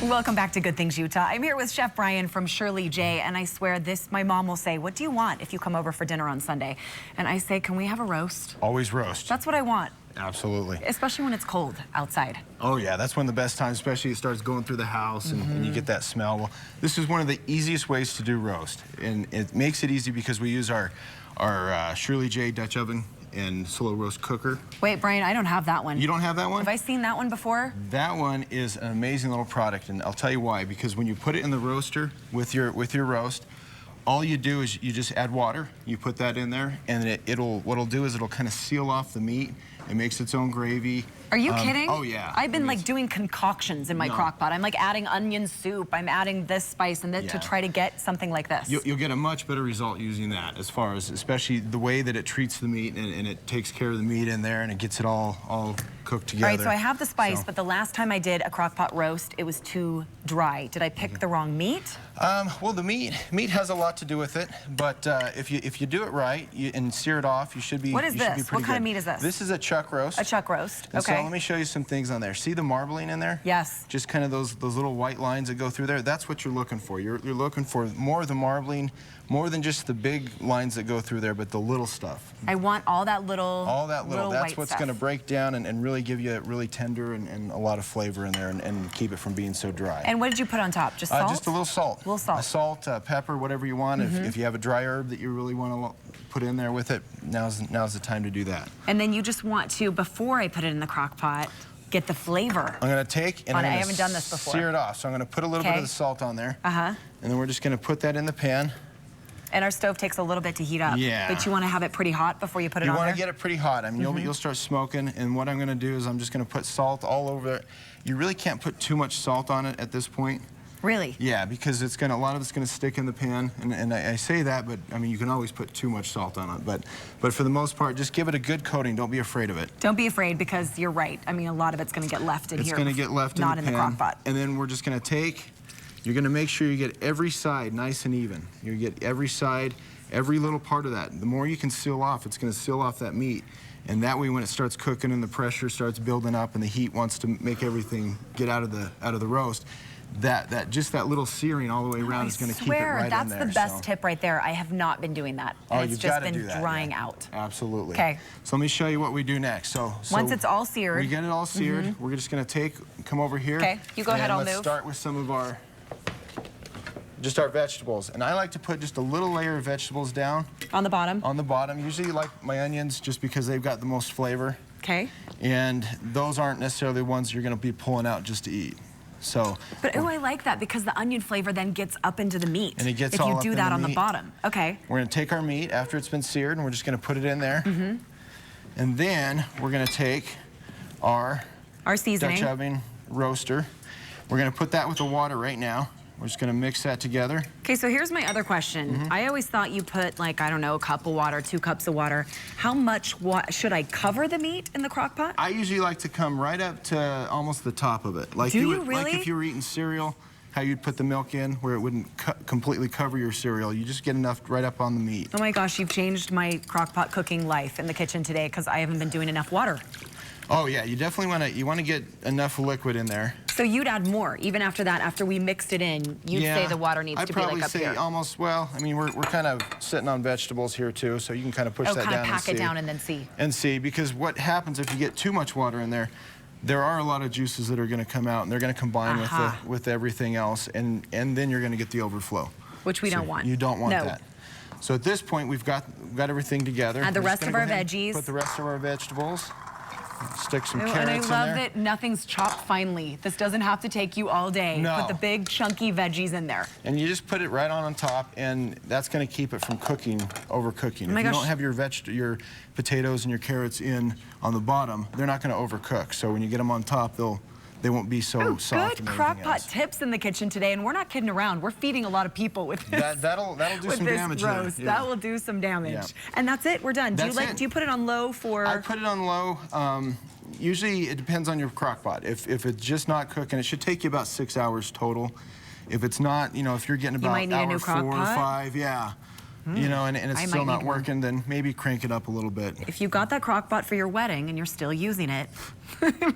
Welcome back to Good Things Utah. I'm here with Chef Brian from Shirley J, and I swear my mom will say, what do you want if you come over for dinner on Sunday? And I say, can we have a roast? Always roast. That's what I want. Absolutely. Especially when it's cold outside. Oh yeah, that's one of the best times, especially it starts going through the house and you get that smell. Well, this is one of the easiest ways to do roast. And it makes it easy because we use our Shirley J Dutch oven and slow roast cooker. Wait, Brian, I don't have that one. You don't have that one? Have I seen that one before? That one is an amazing little product, and I'll tell you why. Because when you put it in the roaster with your roast, all you do is you just add water, you put that in there, and what it'll do is it'll kind of seal off the meat. It makes its own gravy. Are you kidding? Oh yeah. I've been like doing concoctions in my crock pot. I'm like adding onion soup, I'm adding this spice and that to try to get something like this. You'll get a much better result using that, as far as especially the way that it treats the meat and it takes care of the meat in there and it gets it all cooked together. All right, so I have the spice, but the last time I did a crock pot roast, it was too dry. Did I pick the wrong meat? Well, the meat has a lot to do with it, but if you do it right and sear it off, you should be. What is this? What kind of meat is this? This is a chuck roast. A chuck roast. And okay. So let me show you some things on there. See the marbling in there? Yes. Just kind of those little white lines that go through there. That's what you're looking for. You're looking for more of the marbling, more than just the big lines that go through there, but the little stuff. I want all that little. All that little. That's what's going to stuff. break down and really give you a really tender and a lot of flavor in there and keep it from being so dry. And what did you put on top? Just salt? Just a little salt. A little salt. Salt, pepper, whatever you want. If you have a dry herb that you really want to put in there with it, now's the time to do that. And then you just want to, before I put it in the crock pot, get the flavor. I'm going to take and I haven't done this before. Sear it off. So I'm going to put a little bit of the salt on there. And then we're just going to put that in the pan. And our stove takes a little bit to heat up. Yeah. But you want to have it pretty hot before you put it on there? You want to get it pretty hot. I mean, you'll start smoking. And what I'm going to do is I'm just going to put salt all over it. You really can't put too much salt on it at this point. Really? Yeah, because a lot of it's going to stick in the pan. And I say that, but I mean, you can always put too much salt on it. But for the most part, just give it a good coating. Don't be afraid of it. Don't be afraid, because you're right. I mean, a lot of it's going to get left in here. It's going to get left in the pan. Not in the crock pot. And then we're just going to take, you're going to make sure you get every side nice and even. You get every side, every little part of that. The more you can seal off, it's going to seal off that meat. And that way, when it starts cooking and the pressure starts building up and the heat wants to make everything get out of the roast, just that little searing all the way around is going to keep it right in there. That's the best tip right there. I have not been doing that. Oh, it's you've just got to been do that, drying out. Absolutely. Okay. So let me show you what we do next. So once it's all seared, we get it all seared. We're just going to come over here. Okay. You go ahead. I'll move. Let's start with some of our vegetables. And I like to put just a little layer of vegetables down. On the bottom? On the bottom. Usually like my onions just because they've got the most flavor. Okay. And those aren't necessarily the ones you're going to be pulling out just to eat. But I like that, because the onion flavor then gets up into the meat. And it gets if all you up do in that the on the meat. bottom. Okay. We're going to take our meat after it's been seared, and we're just going to put it in there. And then we're going to take our seasoning. Dutch oven roaster. We're going to put that with the water right now. We're just going to mix that together. Okay, so here's my other question. I always thought you put, like, I don't know, a cup of water, 2 cups of water. How much should I cover the meat in the crock pot? I usually like to come right up to almost the top of it. Like Do you really? Like if you were eating cereal, how you'd put the milk in where it wouldn't completely cover your cereal. You just get enough right up on the meat. Oh my gosh, you've changed my crock pot cooking life in the kitchen today, because I haven't been doing enough water. Oh yeah, you definitely want to get enough liquid in there. So you'd add more, even after that, after we mixed it in, you'd say the water needs to be like up here. I'd probably say almost, well, I mean, we're kind of sitting on vegetables here too, so you can kind of push that down and see. kind of pack it down and then see. And see, because what happens if you get too much water in there, there are a lot of juices that are going to come out and they're going to combine with everything else, and then you're going to get the overflow. Which we don't want. You don't want that. So at this point, we've got everything together. Add the rest of our veggies. Put the rest of our vegetables. Stick some carrots in there. there. And I love that nothing's chopped finely. This doesn't have to take you all day. No. Put the big chunky veggies in there. And you just put it right on top, and that's going to keep it from cooking, overcooking. If you don't have your potatoes and your carrots in on the bottom, they're not going to overcook. So when you get them on top, they won't be so soft. Good crock pot tips in the kitchen today, and we're not kidding around. We're feeding a lot of people with this. That'll do some damage roast. there. That will do some damage. And that's it. We're done. Do you put it on low for? I put it on low. Usually it depends on your crock pot. If it's just not cooking, it should take you about 6 hours total. If it's not, if you're getting about hour 4 or 5, you know, and it's I still might not need one. working, then maybe crank it up a little bit. If you got that crock pot for your wedding and you're still using it,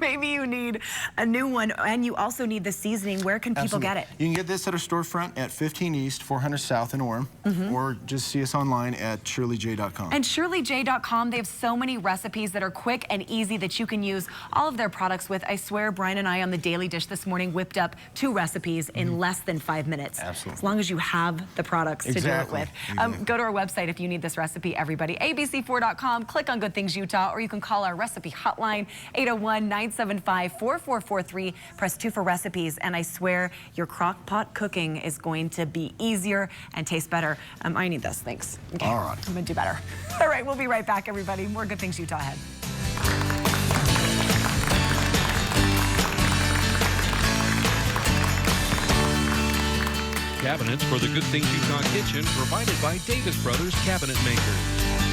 maybe you need a new one, and you also need the seasoning. Where can people Absolutely. get it? You can get this at our storefront at 15 East, 400 South in Orem, or just see us online at shirleyj.com. And shirleyj.com, they have so many recipes that are quick and easy that you can use all of their products with. I swear, Brian and I on the Daily Dish this morning whipped up 2 recipes in less than 5 minutes. Absolutely. As long as you have the products to do it with. Go to our website if you need this recipe, everybody. abc4.com, click on Good Things Utah, or you can call our recipe hotline, 801-975-4443. Press 2 for recipes, and I swear your crock pot cooking is going to be easier and taste better. I need this, thanks. Okay. All right. I'm gonna do better. All right, we'll be right back, everybody. More Good Things Utah ahead. Cabinets for the Good Things Utah kitchen provided by Davis Brothers Cabinet Makers.